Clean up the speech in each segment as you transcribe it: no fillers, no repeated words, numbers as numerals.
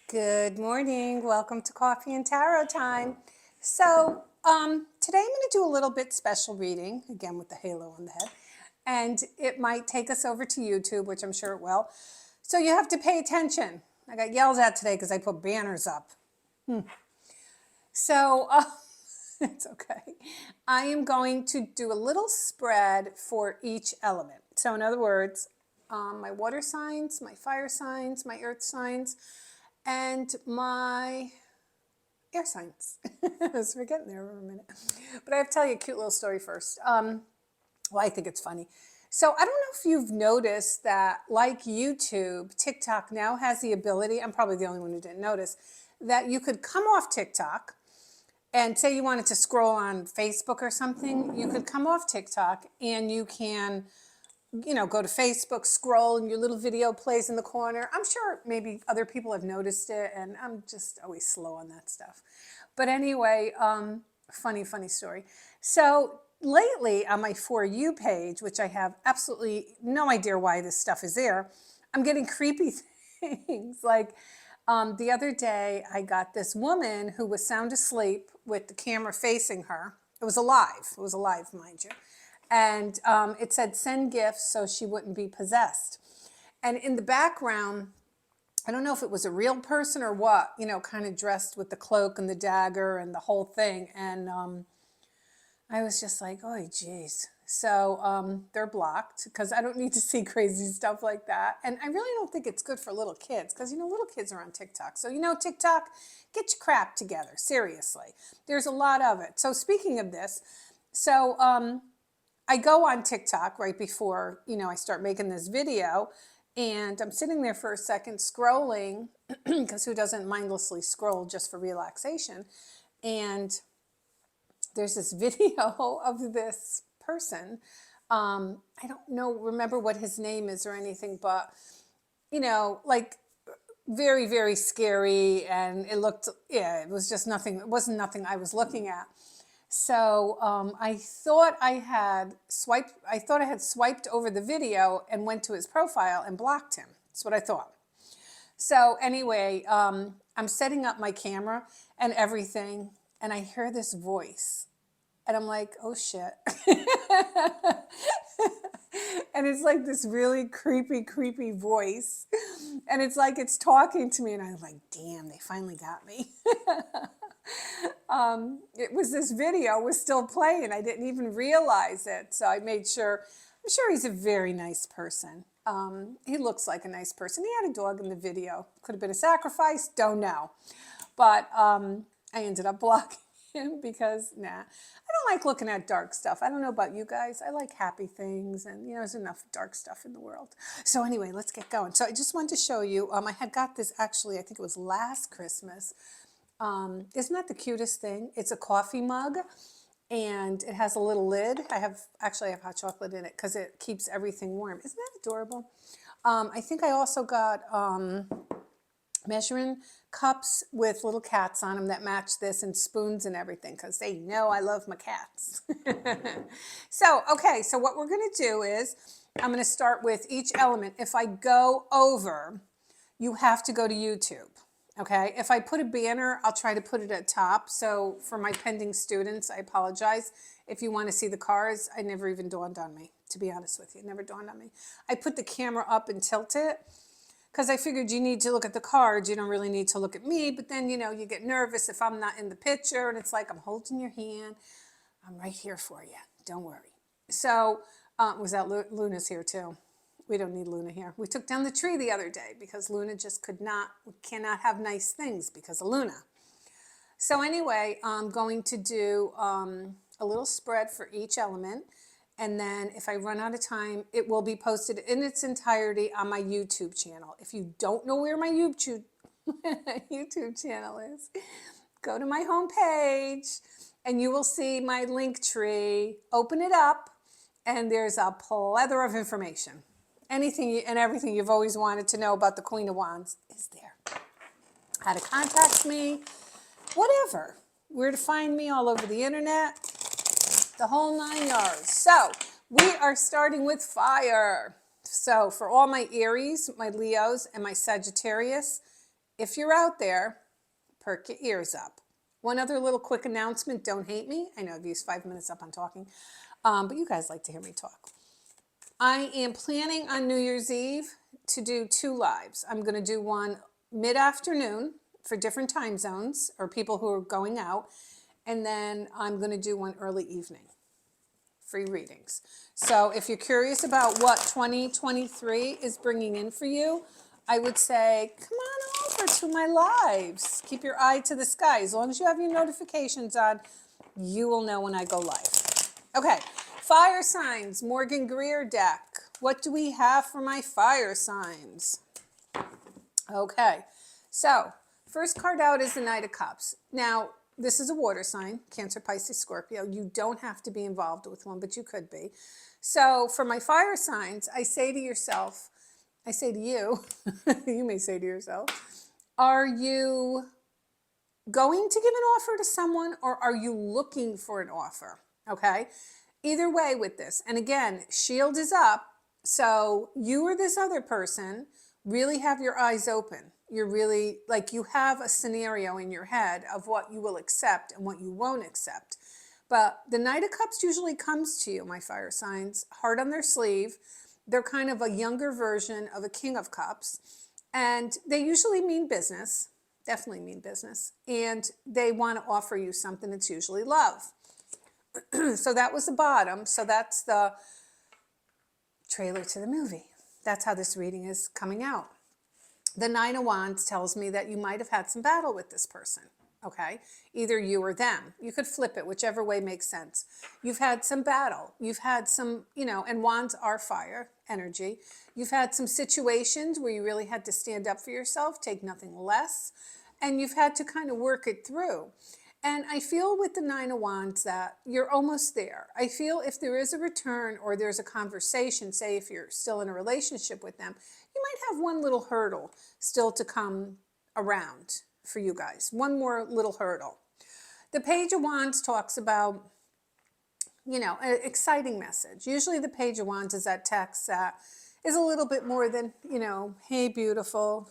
Good morning. Welcome to Coffee and Tarot time. So today I'm going to do a little bit special reading, again with the halo on the head. And it might take us over to YouTube, which I'm sure it will. So you have to pay attention. I got yelled at today because I put banners up. So it's okay. I am going to do a little spread for each element. So in other words, my water signs, my fire signs, my earth signs, and my air signs. I was forgetting there for a minute. But I have to tell you a cute little story first. Well, I think it's funny. So I don't know if you've noticed that, like YouTube, TikTok now has the ability, I'm probably the only one who didn't notice, that you could come off TikTok and say you wanted to scroll on Facebook or something, you could come off TikTok and you can go to Facebook, scroll, and your little video plays in the corner. I'm sure maybe other people have noticed it, and I'm just always slow on that stuff. But anyway, funny story. So lately on my For You page, which I have absolutely no idea why this stuff is there, I'm getting creepy things. Like the other day, I got this woman who was sound asleep with the camera facing her. It was alive, mind you. And it said send gifts so she wouldn't be possessed. And in the background, I don't know if it was a real person or what, kind of dressed with the cloak and the dagger and the whole thing. And I was just like, oh, geez. So they're blocked because I don't need to see crazy stuff like that. And I really don't think it's good for little kids because, little kids are on TikTok. So, TikTok, get your crap together. Seriously. There's a lot of it. So speaking of this, so I go on TikTok right before, I start making this video, and I'm sitting there for a second scrolling because who doesn't mindlessly scroll just for relaxation? And there's this video of this person. I don't remember what his name is or anything, but, like very, very scary. And it looked, it was just nothing. It wasn't nothing I was looking at. So I thought I had swiped over the video and went to his profile and blocked him. That's what I thought. So anyway, I'm setting up my camera and everything, and I hear this voice, and I'm like, oh shit. And it's like this really creepy voice, and it's like it's talking to me, and I'm like, damn, they finally got me. It was this video was still playing. I didn't even realize it. So I made sure, I'm sure he's a very nice person. He looks like a nice person. He had a dog in the video. Could have been a sacrifice. Don't know. But I ended up blocking him because, I don't like looking at dark stuff. I don't know about you guys. I like happy things, and there's enough dark stuff in the world. So anyway, let's get going. So I just wanted to show you, I had got this actually, I think it was last Christmas. Isn't that the cutest thing? It's a coffee mug, and it has a little lid. I have hot chocolate in it because it keeps everything warm. Isn't that adorable? I think I also got measuring cups with little cats on them that match this, and spoons and everything because they know I love my cats. So what we're going to do is I'm going to start with each element. If I go over, you have to go to YouTube. Okay, if I put a banner, I'll try to put it at top. So for my pending students, I apologize. If you want to see the cards, it never even dawned on me, to be honest with you. It never dawned on me. I put the camera up and tilt it because I figured you need to look at the cards. You don't really need to look at me. But then, you get nervous if I'm not in the picture. And it's like, I'm holding your hand. I'm right here for you. Don't worry. So was that Luna's here too? We don't need Luna here. We took down the tree the other day because Luna just cannot have nice things because of Luna. So anyway, I'm going to do a little spread for each element. And then if I run out of time, it will be posted in its entirety on my YouTube channel. If you don't know where my YouTube channel is, go to my homepage and you will see my Linktree. Open it up and there's a plethora of information. Anything and everything you've always wanted to know about the Queen of Wands is there. How to contact me, whatever. Where to find me all over the internet, the whole 9 yards. So we are starting with fire. So for all my Aries, my Leos, and my Sagittarius, if you're out there, perk your ears up. One other little quick announcement, don't hate me. I know I've used 5 minutes up on talking, but you guys like to hear me talk. I am planning on New Year's Eve to do 2 lives. I'm going to do one mid-afternoon for different time zones or people who are going out, and then I'm going to do one early evening, free readings. So if you're curious about what 2023 is bringing in for you, I would say, come on over to my lives. Keep your eye to the sky. As long as you have your notifications on, you will know when I go live. Okay, fire signs, Morgan Greer deck. What do we have for my fire signs? Okay, so first card out is the Knight of Cups. Now, this is a water sign, Cancer, Pisces, Scorpio. You don't have to be involved with one, but you could be. So for my fire signs, I say to yourself, I say to you, you may say to yourself, are you going to give an offer to someone or are you looking for an offer? Okay, either way with this. And again, shield is up. So you or this other person really have your eyes open. You're really like you have a scenario in your head of what you will accept and what you won't accept. But the Knight of Cups usually comes to you, my fire signs, heart on their sleeve. They're kind of a younger version of a King of Cups. And they usually mean business, definitely mean business. And they want to offer you something that's usually love. So that was the bottom. So that's the trailer to the movie. That's how this reading is coming out. The Nine of Wands tells me that you might have had some battle with this person. Okay, either you or them. You could flip it, whichever way makes sense. You've had some battle. You've had some, and wands are fire energy. You've had some situations where you really had to stand up for yourself, take nothing less, and you've had to kind of work it through. And I feel with the Nine of Wands that you're almost there. I feel if there is a return or there's a conversation, say if you're still in a relationship with them, you might have one little hurdle still to come around for you guys. One more little hurdle. The Page of Wands talks about, an exciting message. Usually the Page of Wands is that text that is a little bit more than, hey, beautiful,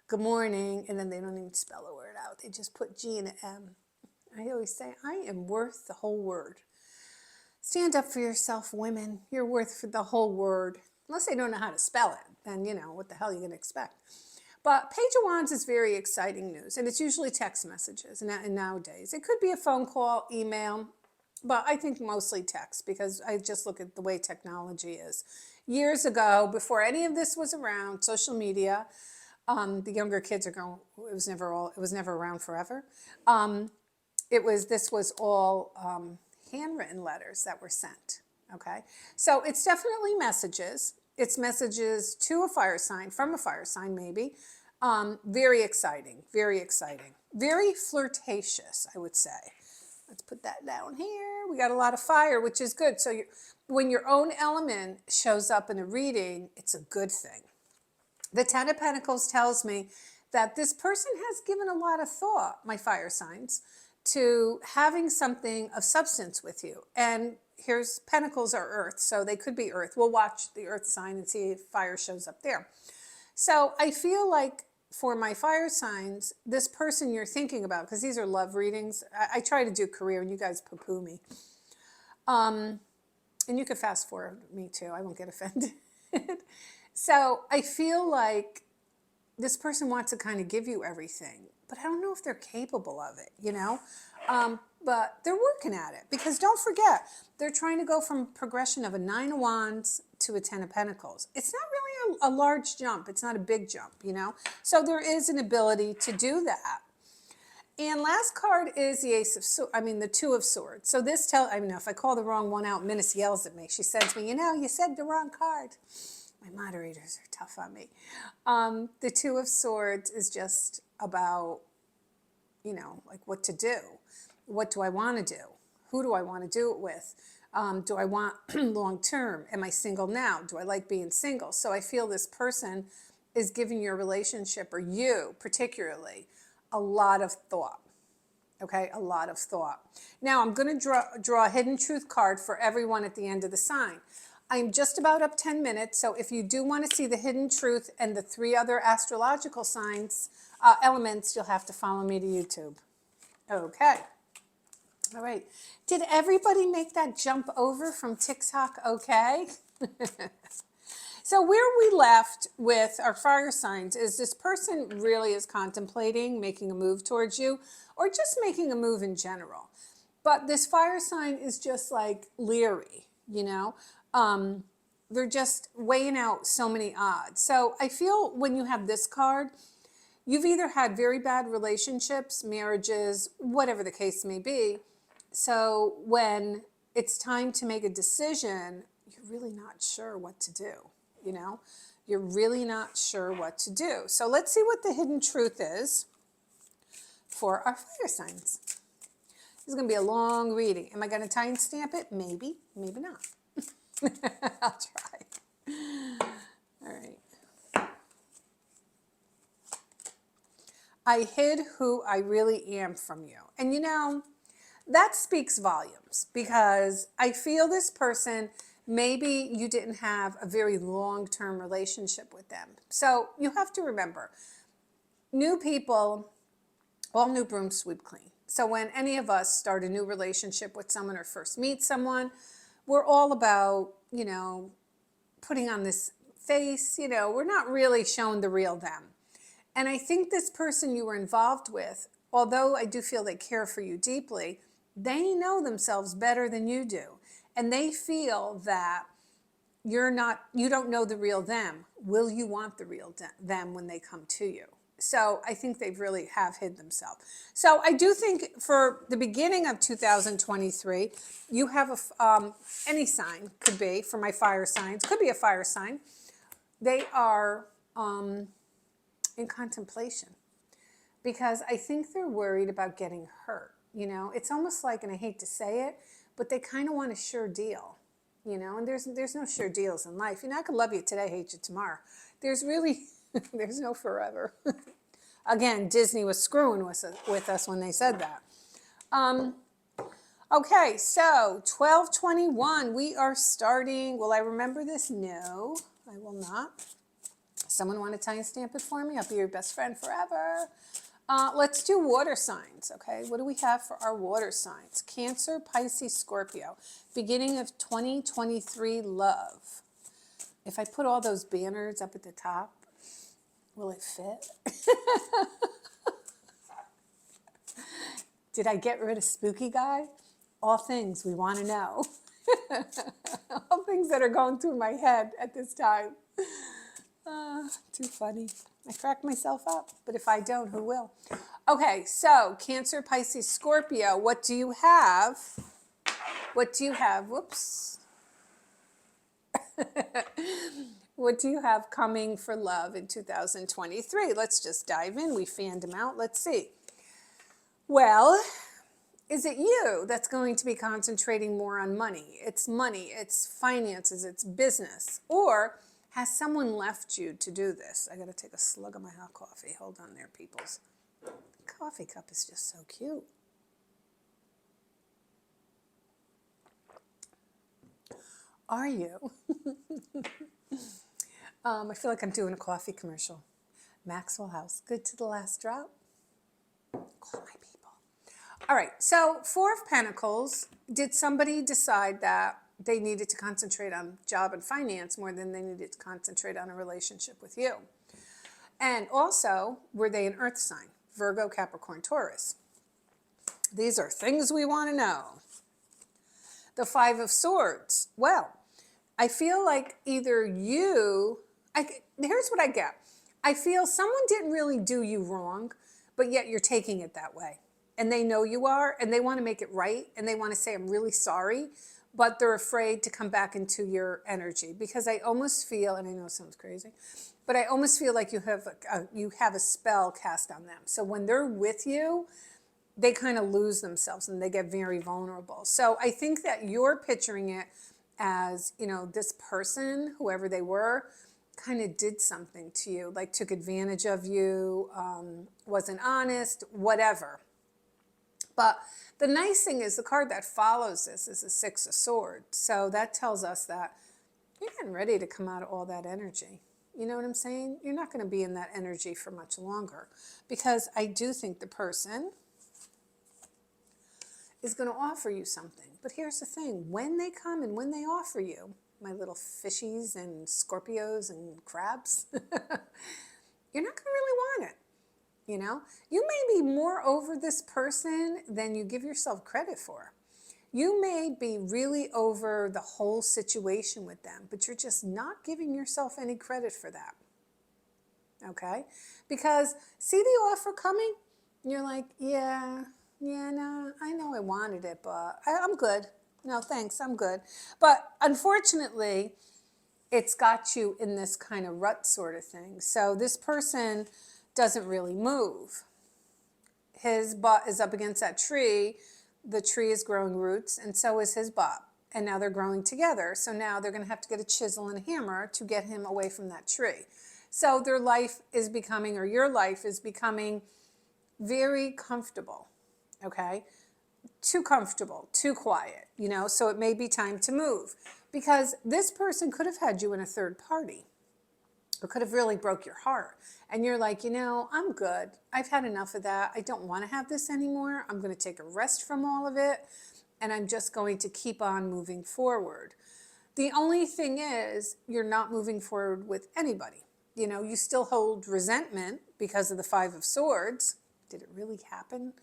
good morning, and then they don't even spell a word out. They just put G and an M. I always say, I am worth the whole word. Stand up for yourself, women. You're worth the whole word. Unless they don't know how to spell it, then, what the hell are you going to expect? But Page of Wands is very exciting news, and it's usually text messages and nowadays. It could be a phone call, email, but I think mostly text because I just look at the way technology is. Years ago, before any of this was around, social media, the younger kids are going, it was never around forever. This was all handwritten letters that were sent, okay? So it's definitely messages. It's messages to a fire sign, from a fire sign maybe. Very exciting, very exciting. Very flirtatious, I would say. Let's put that down here. We got a lot of fire, which is good. So when your own element shows up in a reading, it's a good thing. The Ten of Pentacles tells me that this person has given a lot of thought, my fire signs, to having something of substance with you. And here's Pentacles are Earth, so they could be Earth. We'll watch the Earth sign and see if fire shows up there. So I feel like for my fire signs, this person you're thinking about, because these are love readings. I try to do career, and you guys poo-poo me. And you could fast forward me too. I won't get offended. So I feel like this person wants to kind of give you everything, but I don't know if they're capable of it, but they're working at it because don't forget, they're trying to go from progression of a Nine of Wands to a Ten of Pentacles. It's not really a large jump. It's not a big jump, So there is an ability to do that. And last card is the the Two of Swords. So this if I call the wrong one out, Minnis yells at me. She sends me, you said the wrong card. My moderators are tough on me. The Two of Swords is just about, like what to do. What do I want to do? Who do I want to do it with? Do I want long term? Am I single now? Do I like being single? So I feel this person is giving your relationship, or you particularly, a lot of thought. Okay, a lot of thought. Now I'm going to draw a hidden truth card for everyone at the end of the sign. I'm just about up 10 minutes, so if you do want to see the hidden truth and the 3 other astrological signs, elements, you'll have to follow me to YouTube. Okay. All right. Did everybody make that jump over from TikTok okay? So where we left with our fire signs is this person really is contemplating making a move towards you or just making a move in general. But this fire sign is just like leery, you know? They're just weighing out so many odds. So I feel when you have this card, you've either had very bad relationships, marriages, whatever the case may be. So when it's time to make a decision, you're really not sure what to do, you know? You're really not sure what to do. So let's see what the hidden truth is for our fire signs. This is going to be a long reading. Am I going to time stamp it? Maybe, maybe not. I'll try. All right. I hid who I really am from you. And you know, that speaks volumes because I feel this person, maybe you didn't have a very long-term relationship with them. So you have to remember, new people, all new brooms sweep clean. So when any of us start a new relationship with someone or first meet someone, we're all about, you know, putting on this face, you know, we're not really showing the real them. And I think this person you were involved with, although I do feel they care for you deeply, they know themselves better than you do. And they feel that you don't know the real them. Will you want the real them when they come to you? So I think they really have hid themselves. So I do think for the beginning of 2023, you have any sign, could be, for my fire signs, could be a fire sign. They are in contemplation because I think they're worried about getting hurt. You know, it's almost like, and I hate to say it, but they kind of want a sure deal, you know, and there's no sure deals in life. You know, I could love you today, hate you tomorrow. There's really, there's no forever. Again, Disney was screwing with us when they said that. Okay, so 12/21, we are starting. Will I remember this? No, I will not. Someone want to timestamp it for me? I'll be your best friend forever. Let's do water signs, okay? What do we have for our water signs? Cancer, Pisces, Scorpio. Beginning of 2023 love. If I put all those banners up at the top, will it fit? Did I get rid of Spooky Guy? All things we want to know. All things that are going through my head at this time. Too funny. I crack myself up, but if I don't, who will? Okay, so Cancer, Pisces, Scorpio, what do you have? What do you have? Whoops. What do you have coming for love in 2023? Let's just dive in. We fanned them out. Let's see. Well, is it you that's going to be concentrating more on money, it's finances, it's business? Or has someone left you to do this? I got to take a slug of my hot coffee. Hold on there, peoples. The coffee cup is just so cute. Are you? I feel like I'm doing a coffee commercial. Maxwell House, good to the last drop. Call my people. All right, so Four of Pentacles. Did somebody decide that they needed to concentrate on job and finance more than they needed to concentrate on a relationship with you? And also, were they an earth sign? Virgo, Capricorn, Taurus. These are things we want to know. The Five of Swords. Well, I feel like either you, here's what I get. I feel someone didn't really do you wrong, but yet you're taking it that way. And they know you are, and they want to make it right, and they want to say, I'm really sorry, but they're afraid to come back into your energy. Because I almost feel, and I know it sounds crazy, but I almost feel like you have a spell cast on them. So when they're with you, they kind of lose themselves and they get very vulnerable. So I think that you're picturing it as, you know, this person, whoever they were, kind of did something to you, like took advantage of you, wasn't honest, whatever. But the nice thing is the card that follows this is the Six of Swords. So that tells us that you're getting ready to come out of all that energy. You know what I'm saying? You're not going to be in that energy for much longer, because I do think the person is going to offer you something. But here's the thing, when they come and when they offer you, my little fishies and Scorpios and crabs, you're not going to really want it. You know, you may be more over this person than you give yourself credit for. You may be really over the whole situation with them, but you're just not giving yourself any credit for that. Okay? Because see the offer coming, and you're like, yeah, no, I know I wanted it, but I'm good. No, thanks, I'm good. But unfortunately, it's got you in this kind of rut sort of thing. So this person doesn't really move. His butt is up against that tree. The tree is growing roots, and so is his butt. And now they're growing together. So now they're going to have to get a chisel and a hammer to get him away from that tree. So their life is becoming, or your life is becoming, very comfortable. Okay? Too comfortable, too quiet, you know, so it may be time to move. Because this person could have had you in a third party, or could have really broke your heart. And you're like, you know, I'm good. I've had enough of that. I don't want to have this anymore. I'm going to take a rest from all of it. And I'm just going to keep on moving forward. The only thing is, you're not moving forward with anybody. You know, you still hold resentment because of the Five of Swords. Did it really happen?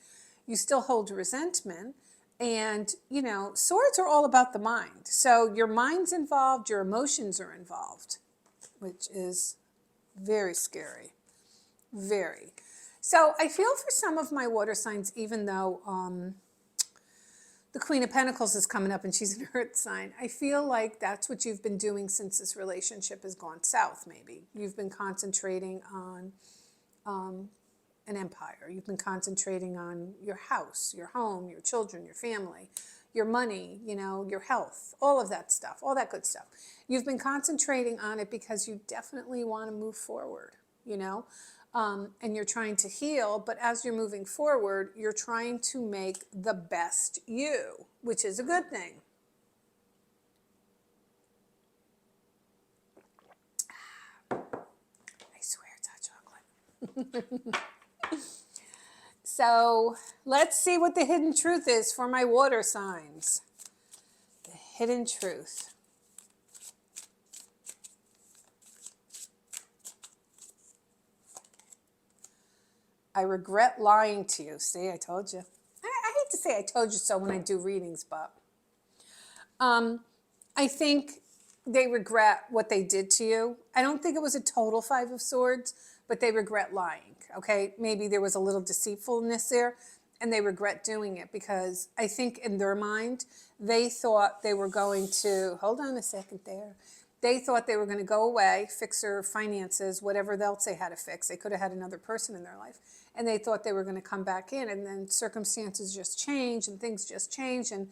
You still hold resentment. And, you know, swords are all about the mind. So your mind's involved, your emotions are involved, which is very scary. Very. So I feel for some of my water signs, even though the Queen of Pentacles is coming up and she's an earth sign, I feel like that's what you've been doing since this relationship has gone south, maybe. You've been concentrating on an empire. You've been concentrating on your house, your home, your children, your family, your money, you know, your health, all of that stuff, all that good stuff. You've been concentrating on it because you definitely want to move forward, you know, and you're trying to heal. But as you're moving forward, you're trying to make the best you, which is a good thing. I swear it's hot chocolate. So let's see what the hidden truth is for my water signs. The hidden truth. I regret lying to you. See, I told you. I hate to say I told you so when I do readings, but I think they regret what they did to you. I don't think it was a total Five of Swords, but they regret lying, okay? Maybe there was a little deceitfulness there, and they regret doing it because I think in their mind, they thought they were going to, hold on a second there, they thought they were going to go away, fix their finances, whatever else they had to fix. They could have had another person in their life, and they thought they were going to come back in, and then circumstances just change, and things just change, and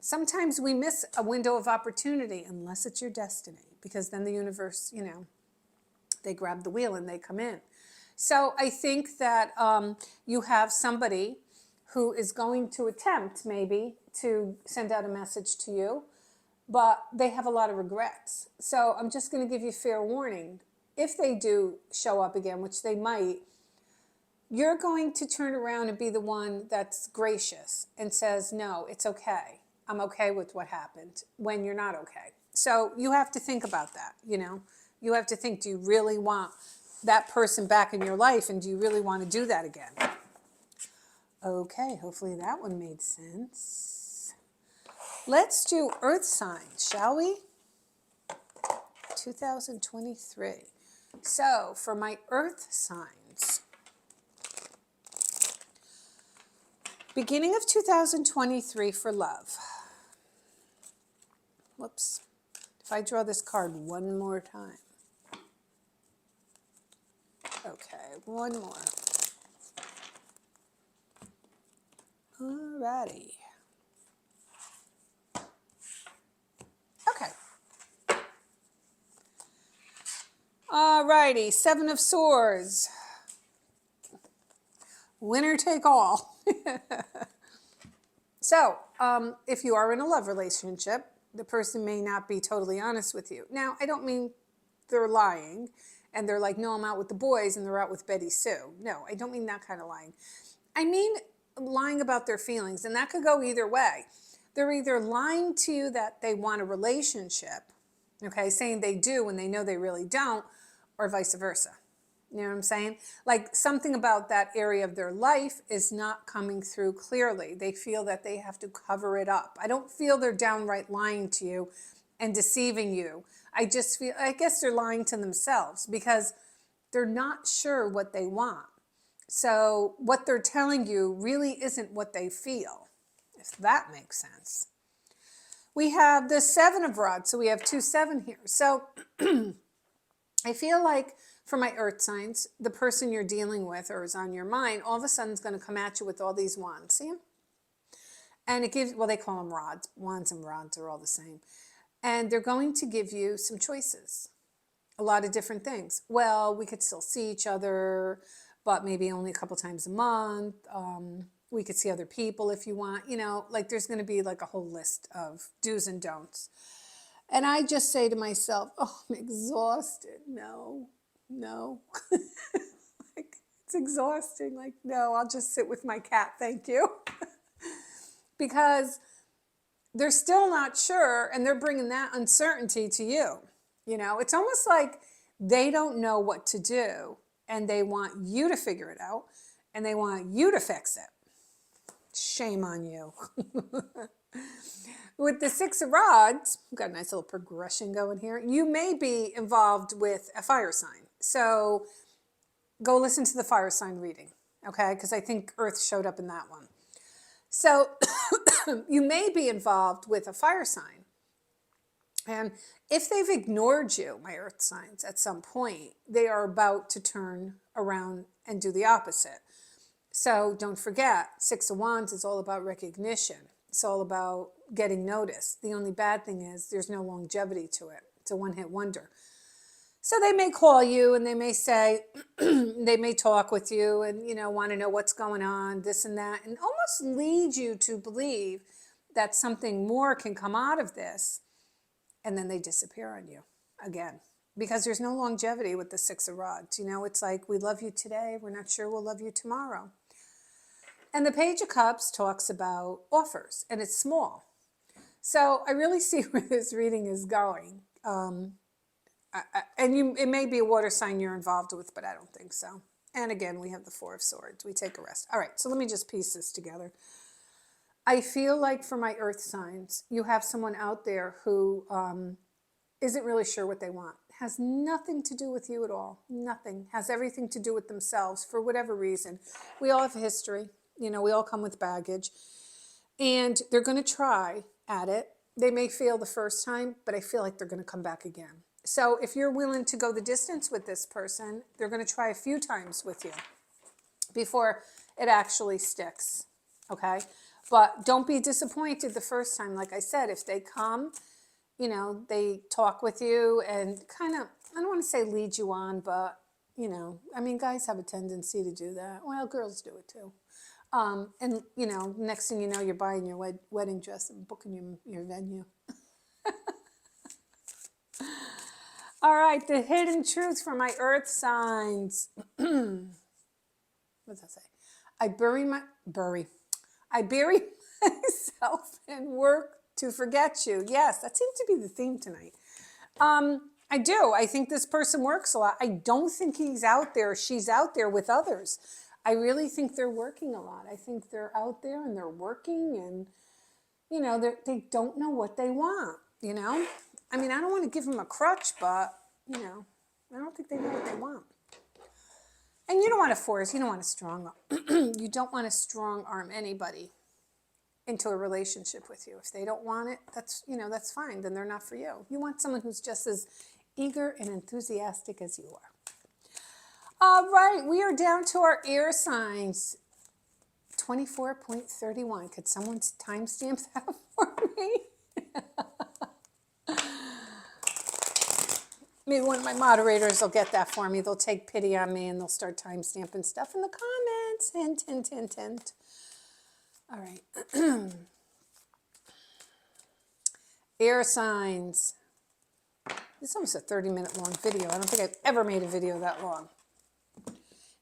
sometimes we miss a window of opportunity unless it's your destiny, because then the universe, you know, they grab the wheel and they come in. So I think that you have somebody who is going to attempt maybe to send out a message to you, but they have a lot of regrets. So I'm just going to give you fair warning. If they do show up again, which they might, you're going to turn around and be the one that's gracious and says, no, it's okay. I'm okay with what happened, when you're not okay. So you have to think about that, you know. You have to think, do you really want that person back in your life, and do you really want to do that again? Okay, hopefully that one made sense. Let's do earth signs, shall we? 2023. So for my earth signs, beginning of 2023 for love. Whoops. If I draw this card one more time. Okay, one more. Alrighty. Okay. Alrighty, Seven of Swords. Winner take all. So, if you are in a love relationship, The person may not be totally honest with you. Now, I don't mean they're lying and they're like, no, I'm out with the boys and they're out with Betty Sue. No, I don't mean that kind of lying. I mean lying about their feelings, and that could go either way. They're either lying to you that they want a relationship, okay, saying they do when they know they really don't, or vice versa. You know what I'm saying? Like something about that area of their life is not coming through clearly. They feel that they have to cover it up. I don't feel they're downright lying to you and deceiving you. I just feel, I guess they're lying to themselves because they're not sure what they want. So what they're telling you really isn't what they feel, if that makes sense. We have the 7 of Rods, so we have 2 7 here. So I feel like for my earth signs, the person you're dealing with or is on your mind, all of a sudden is going to come at you with all these wands. See them? And it gives, well, they call them rods. Wands and rods are all the same. And they're going to give you some choices, a lot of different things. Well, we could still see each other, but maybe only a couple times a month. We could see other people if you want. You know, like there's going to be like a whole list of do's and don'ts. And I just say to myself, oh, I'm exhausted. No. Like, it's exhausting. Like, no, I'll just sit with my cat. Thank you. Because they're still not sure and they're bringing that uncertainty to you. You know, it's almost like they don't know what to do and they want you to figure it out and they want you to fix it. Shame on you. With the 6 of Rods, we've got a nice little progression going here. You may be involved with a fire sign. So go listen to the fire sign reading, okay? Because I think Earth showed up in that one. So you may be involved with a fire sign. And if they've ignored you, my Earth signs, at some point, they are about to turn around and do the opposite. So don't forget, 6 of Wands is all about recognition. It's all about getting noticed. The only bad thing is there's no longevity to it. It's a one-hit wonder. So they may call you and they may say, they may talk with you and, you know, want to know what's going on, this and that, and almost lead you to believe that something more can come out of this. And then they disappear on you again, because there's no longevity with the 6 of Rods. You know, it's like, we love you today. We're not sure we'll love you tomorrow. And the Page of Cups talks about offers, and it's small. So I really see where this reading is going. It may be a water sign you're involved with, but I don't think so. And again, we have the 4 of Swords. We take a rest. All right, so let me just piece this together. I feel like for my earth signs, you have someone out there who isn't really sure what they want. Has nothing to do with you at all. Nothing. Has everything to do with themselves for whatever reason. We all have a history. You know, we all come with baggage. And they're going to try at it. They may fail the first time, but I feel like they're going to come back again. So if you're willing to go the distance with this person, they're going to try a few times with you before it actually sticks, okay? But don't be disappointed the first time. Like I said, if they come, you know, they talk with you and kind of, I don't want to say lead you on, but, you know, I mean, guys have a tendency to do that. Well, girls do it too. And, you know, next thing you know, you're buying your wedding dress and booking your venue. All right, the hidden truth for my earth signs. What does that say? I bury myself in work to forget you. Yes, that seems to be the theme tonight. I do. I think this person works a lot. I don't think he's out there, she's out there with others. I really think they're working a lot. I think they're out there and they're working and, you know, they don't know what they want, you know? I mean, I don't want to give them a crutch, but, you know, I don't think they know what they want. And you don't want to force, you don't want to you don't want to strong arm anybody into a relationship with you. If they don't want it, that's, you know, that's fine. Then they're not for you. You want someone who's just as eager and enthusiastic as you are. All right, we are down to our air signs. 24.31. Could someone timestamp that for me? Maybe one of my moderators will get that for me. They'll take pity on me and they'll start timestamping stuff in the comments. Hint, hint, hint, hint. All right. Air signs. This is almost a 30-minute long video. I don't think I've ever made a video that long.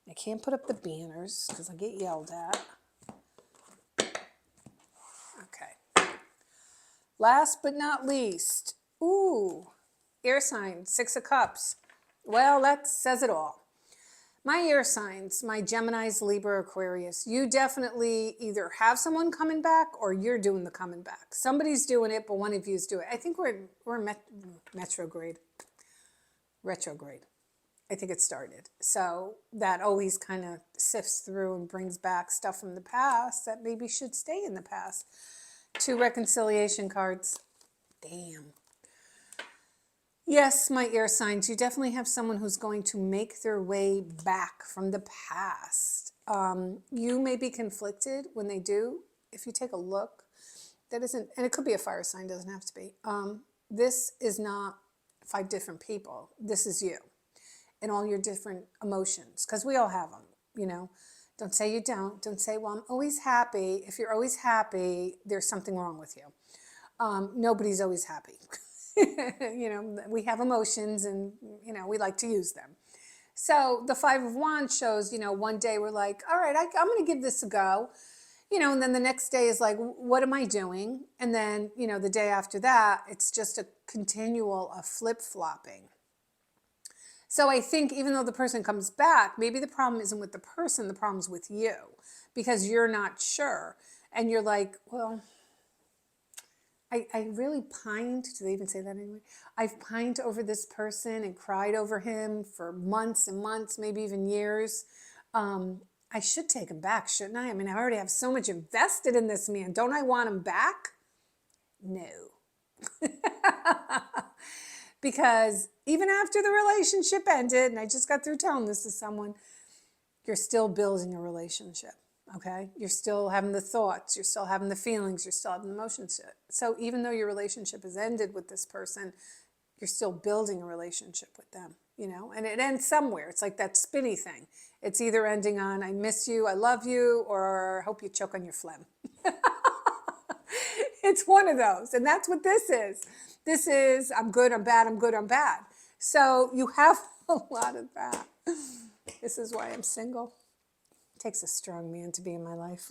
I can't put up the banners because I get yelled at. Okay. Last but not least, ooh, air sign, 6 of Cups. Well, that says it all. My air signs, my Geminis, Libra, Aquarius, you definitely either have someone coming back or you're doing the coming back. Somebody's doing it, but one of you's doing it. I think we're retrograde. I think it started. So that always kind of sifts through and brings back stuff from the past that maybe should stay in the past. 2 reconciliation cards. Damn. Yes, my air signs, you definitely have someone who's going to make their way back from the past. You may be conflicted when they do. If you take a look, that isn't, and it could be a fire sign, doesn't have to be. This is not 5 different people. This is you and all your different emotions, because we all have them, you know. Don't say you don't. Don't say, well, I'm always happy. If you're always happy, there's something wrong with you. Nobody's always happy. You know, we have emotions and, you know, we like to use them. So the 5 of Wands shows, you know, one day we're like, all right, I'm going to give this a go. You know, and then the next day is like, what am I doing? And then, you know, the day after that, it's just a continual flip-flopping. So I think even though the person comes back, maybe the problem isn't with the person, the problem's with you because you're not sure. And you're like, well, I really pined, do they even say that anyway? I've pined over this person and cried over him for months and months, maybe even years. I should take him back, shouldn't I? I mean, I already have so much invested in this man. Don't I want him back? No. Because even after the relationship ended, and I just got through telling this to someone, you're still building a relationship. Okay, you're still having the thoughts, you're still having the feelings, you're still having the emotions. So even though your relationship has ended with this person, you're still building a relationship with them, you know, and it ends somewhere. It's like that spinny thing. It's either ending on I miss you, I love you, or I hope you choke on your phlegm. It's one of those, and that's what this is. This is I'm good, I'm bad, I'm good, I'm bad. So you have a lot of that. This is why I'm single. It takes a strong man to be in my life.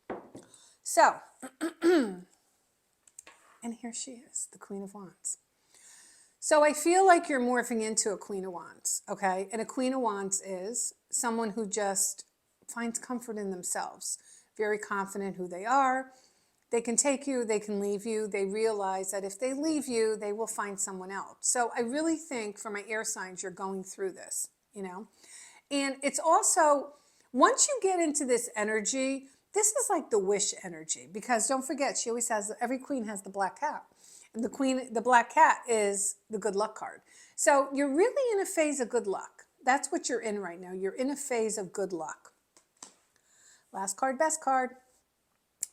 Okay. So, and here she is, the Queen of Wands. So I feel like you're morphing into a Queen of Wands, okay? And a Queen of Wands is someone who just finds comfort in themselves, very confident who they are. They can take you, they can leave you. They realize that if they leave you, they will find someone else. So I really think for my air signs, you're going through this, you know? And it's also, once you get into this energy, this is like the wish energy, because don't forget, she always has, every queen has the black cat. And the black cat is the good luck card. So you're really in a phase of good luck. That's what you're in right now. You're in a phase of good luck. Last card, best card.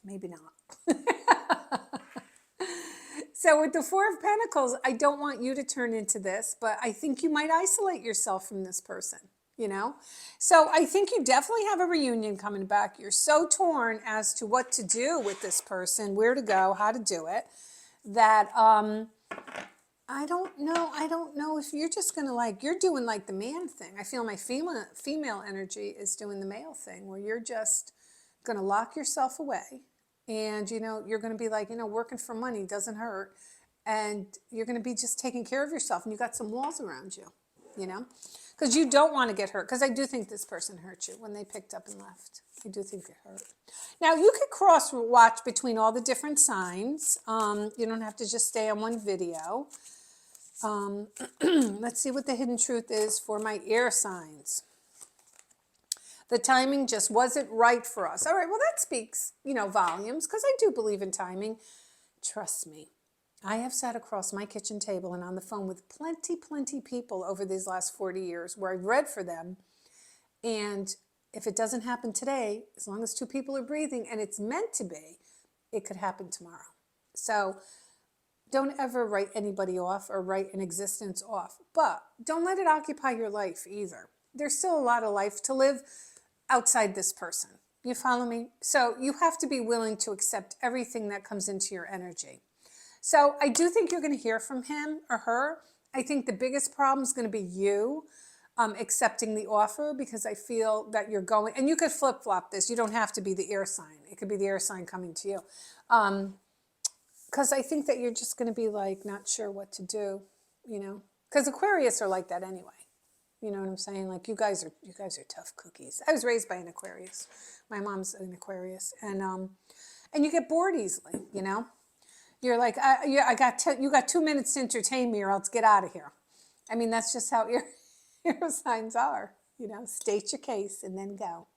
Maybe not. So with the 4 of Pentacles, I don't want you to turn into this, but I think you might isolate yourself from this person, you know? So I think you definitely have a reunion coming back. You're so torn as to what to do with this person, where to go, how to do it, that I don't know if you're just going to like, you're doing like the man thing. I feel my female energy is doing the male thing, where you're just going to lock yourself away. And, you know, you're going to be like, you know, working for money doesn't hurt. And you're going to be just taking care of yourself. And you got some walls around you, you know, because you don't want to get hurt. Because I do think this person hurt you when they picked up and left. I do think it hurt. Now, you could cross watch between all the different signs. You don't have to just stay on one video. Let's see what the hidden truth is for my air signs. The timing just wasn't right for us. All right, well, that speaks, you know, volumes, because I do believe in timing. Trust me. I have sat across my kitchen table and on the phone with plenty people over these last 40 years where I've read for them. And if it doesn't happen today, as long as 2 people are breathing and it's meant to be, it could happen tomorrow. So don't ever write anybody off or write an existence off. But don't let it occupy your life either. There's still a lot of life to live outside this person. You follow me? So you have to be willing to accept everything that comes into your energy. So I do think you're going to hear from him or her. I think the biggest problem is going to be you accepting the offer, because I feel that you're going, and you could flip flop this. You don't have to be the air sign. It could be the air sign coming to you. Because I think that you're just going to be like, not sure what to do, you know, because Aquarius are like that anyway. You know what I'm saying? Like you guys are tough cookies. I was raised by an Aquarius. My mom's an Aquarius, and you get bored easily. You know, you're like, I got you got 2 minutes to entertain me, or else get out of here. I mean, that's just how your signs are. You know, state your case and then go. All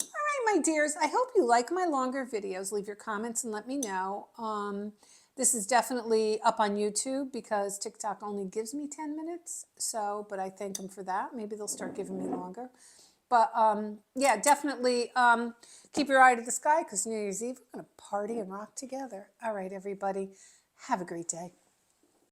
right, my dears, I hope you like my longer videos. Leave your comments and let me know. This is definitely up on YouTube because TikTok only gives me 10 minutes. So, but I thank them for that. Maybe they'll start giving me longer. But yeah, definitely keep your eye to the sky, because New Year's Eve, we're going to party and rock together. All right, everybody, have a great day.